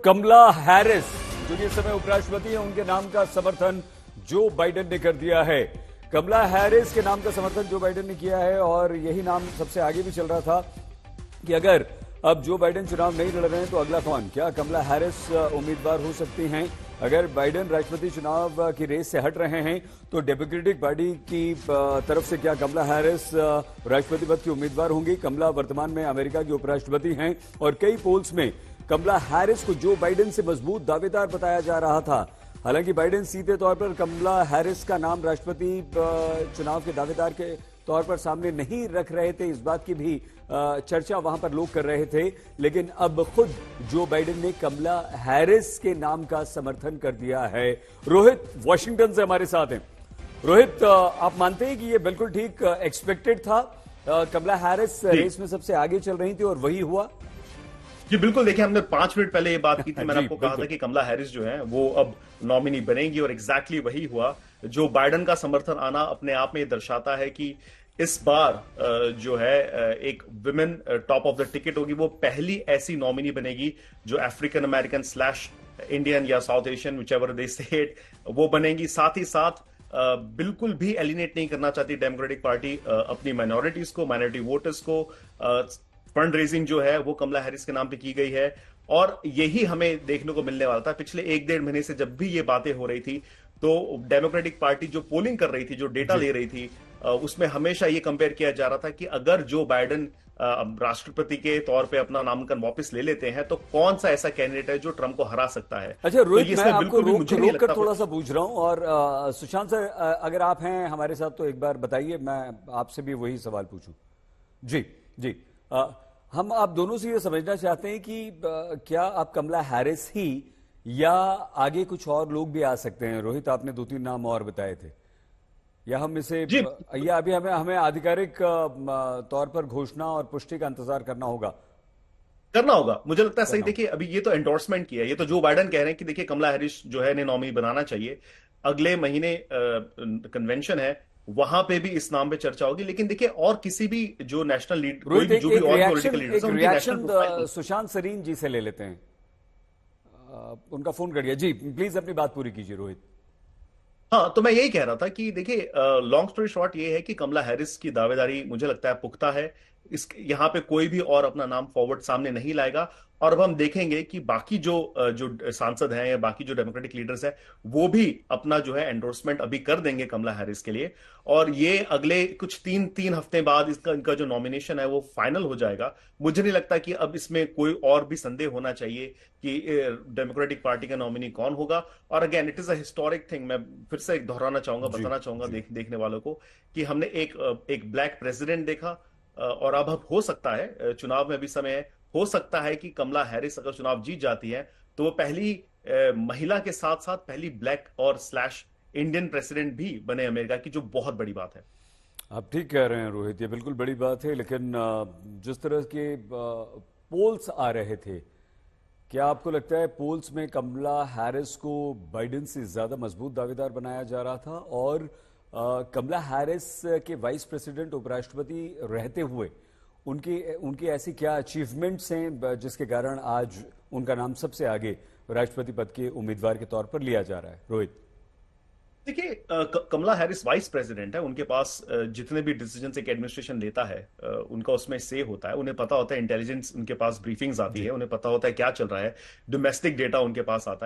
कमला Harris जो इस समय उपराष्ट्रपति हैं, उनके नाम का समर्थन जो बाइडेन ने कर दिया है। कमला हैरिस के नाम का समर्थन जो बाइडेन ने किया है और यही नाम सबसे आगे भी चल रहा था कि अगर अब जो बाइडेन चुनाव नहीं लड़ रहे हैं तो अगला कौन? क्या कमला हैरिस उम्मीदवार हो सकती हैं? अगर बाइडेन राष्ट्रपति चुनाव की रेस से हट रहे हैं तो डेमोक्रेटिक पार्टी की तरफ से क्या कमला हैरिस राष्ट्रपति पद की उम्मीदवार होंगी? कमला वर्तमान में अमेरिका की उपराष्ट्रपति हैं और कई पोल्स में कमला हैरिस को जो बाइडेन से मजबूत दावेदार बताया जा रहा था। हालांकि बाइडेन सीधे तौर पर कमला हैरिस का नाम राष्ट्रपति चुनाव के दावेदार के तौर पर सामने नहीं रख रहे थे, इस बात की भी चर्चा वहां पर लोग कर रहे थे, लेकिन अब खुद जो बाइडेन ने कमला हैरिस के नाम का समर्थन कर दिया है। रोहित वॉशिंगटन से हमारे साथ हैं। रोहित, आप मानते हैं कि ये बिल्कुल ठीक एक्सपेक्टेड था? कमला हैरिस रेस में सबसे आगे चल रही थी और वही हुआ? जी बिल्कुल। देखिए, हमने 5 मिनट पहले ये बात की थी। मैंने आपको कहा था कि कमला हैरिस जो है वो अब नॉमिनी बनेगी और एग्जैक्टली वही हुआ। जो बाइडेन का समर्थन आना अपने आप में ये दर्शाता है कि इस बार जो है एक women top of the ticket होगी। वो पहली ऐसी नॉमिनी बनेगी जो अफ्रीकन अमेरिकन स्लैश इंडियन या साउथ एशियन विचएवर दे से इट, वो बनेगी। साथ ही साथ बिल्कुल भी एलिनेट नहीं करना चाहती डेमोक्रेटिक पार्टी अपनी माइनॉरिटीज को, माइनॉरिटी वोटर्स को। फंड रेजिंग जो है वो कमला हैरिस के नाम पे की गई है और यही हमें देखने को मिलने वाला था। पिछले 1-1.5 महीने से जब भी ये बातें हो रही थी तो डेमोक्रेटिक पार्टी जो पोलिंग कर रही थी, जो डेटा ले रही थी, उसमें हमेशा ये कंपेयर किया जा रहा था कि अगर जो बाइडेन राष्ट्रपति के तौर पे अपना नामांकन वापस ले लेते हैं तो कौन सा ऐसा कैंडिडेट है जो ट्रंप को हरा सकता है। अच्छा रोहित, तो मैं आपको रोक कर थोड़ा सा पूछ रहा हूं और सुशांत सर अगर आप हैं हमारे साथ तो एक बार बताइए, मैं आपसे भी वही सवाल पूछूं। जी जी, हम आप दोनों से ये समझना चाहते हैं कि क्या आप कमला हैरिस ही या आगे कुछ और लोग भी आ सकते हैं? रोहित, आपने 2-3 नाम और बताए थे, या हम इसे या अभी हमें आधिकारिक तौर पर घोषणा और पुष्टि का इंतजार करना होगा? मुझे लगता है सही। देखिए, अभी ये तो एंडोर्समेंट किया है, ये तो जो बाइडेन कह रहे हैं कि देखिए कमला हैरिस जो है ने नॉमिनी बनाना चाहिए। अगले महीने कन्वेंशन है, वहां पे भी इस नाम पे चर्चा होगी। लेकिन देखिए, और किसी भी जो नेशनल लीड, कोई भी जो भी और पॉलिटिकल लीडर्स हैं, उनकी नेशनल सुशांत सरीन जी से ले लेते हैं। उनका फोन कर दिया। जी प्लीज अपनी बात पूरी कीजिए रोहित। हाँ, तो मैं यही कह रहा था कि देखिए, लॉन्ग स्टोरी शॉर्ट ये है कि कमला हैरिस की दावेदारी मुझे लगता है पुख्ता है। इस यहां पे कोई भी और अपना नाम फॉरवर्ड सामने नहीं लाएगा। और अब हम देखेंगे कि बाकी जो सांसद हैं या बाकी जो डेमोक्रेटिक लीडर्स हैं वो भी अपना जो है एंडोर्समेंट अभी कर देंगे कमला हैरिस के लिए। और ये अगले कुछ 3 हफ्ते बाद इनका जो नॉमिनेशन है वो फाइनल हो जाएगा। मुझे नहीं लगता कि अब इसमें कोई और भी संदेह होना चाहिए कि डेमोक्रेटिक पार्टी का नॉमिनी कौन होगा। और again, it is a historic thing. मैं फिर से दोहराना चाहूंगा, बताना चाहूंगा देखने वालों को कि हमने एक ब्लैक प्रेसिडेंट देखा और अब हो सकता है, चुनाव में भी समय है, हो सकता है कि कमला हैरिस अगर चुनाव जीत जाती है तो वो पहली महिला के साथ साथ पहली ब्लैक और स्लैश इंडियन प्रेसिडेंट भी बने अमेरिका की, जो बहुत बड़ी बात है। आप ठीक कह रहे हैं रोहित, ये बिल्कुल बड़ी बात है। लेकिन जिस तरह के पोल्स आ रहे थे, क्या आपको लगता है पोल्स में कमला हैरिस को बाइडेन से ज्यादा मजबूत दावेदार बनाया जा रहा था? और कमला हैरिस के वाइस प्रेसिडेंट उपराष्ट्रपति रहते हुए उनकी ऐसी क्या अचीवमेंट्स हैं जिसके कारण आज उनका नाम सबसे आगे राष्ट्रपति पद के उम्मीदवार के तौर पर लिया जा रहा है? रोहित देखिए, कमला हैरिस वाइस प्रेसिडेंट है। उनके पास जितने भी डिसीजन एक एडमिनिस्ट्रेशन लेता है उनका उसमें से होता है। उन्हें पता होता है, इंटेलिजेंस उनके पास ब्रीफिंग्स आती है, उन्हें पता होता है क्या चल रहा है, डोमेस्टिक डेटा उनके पास आता है।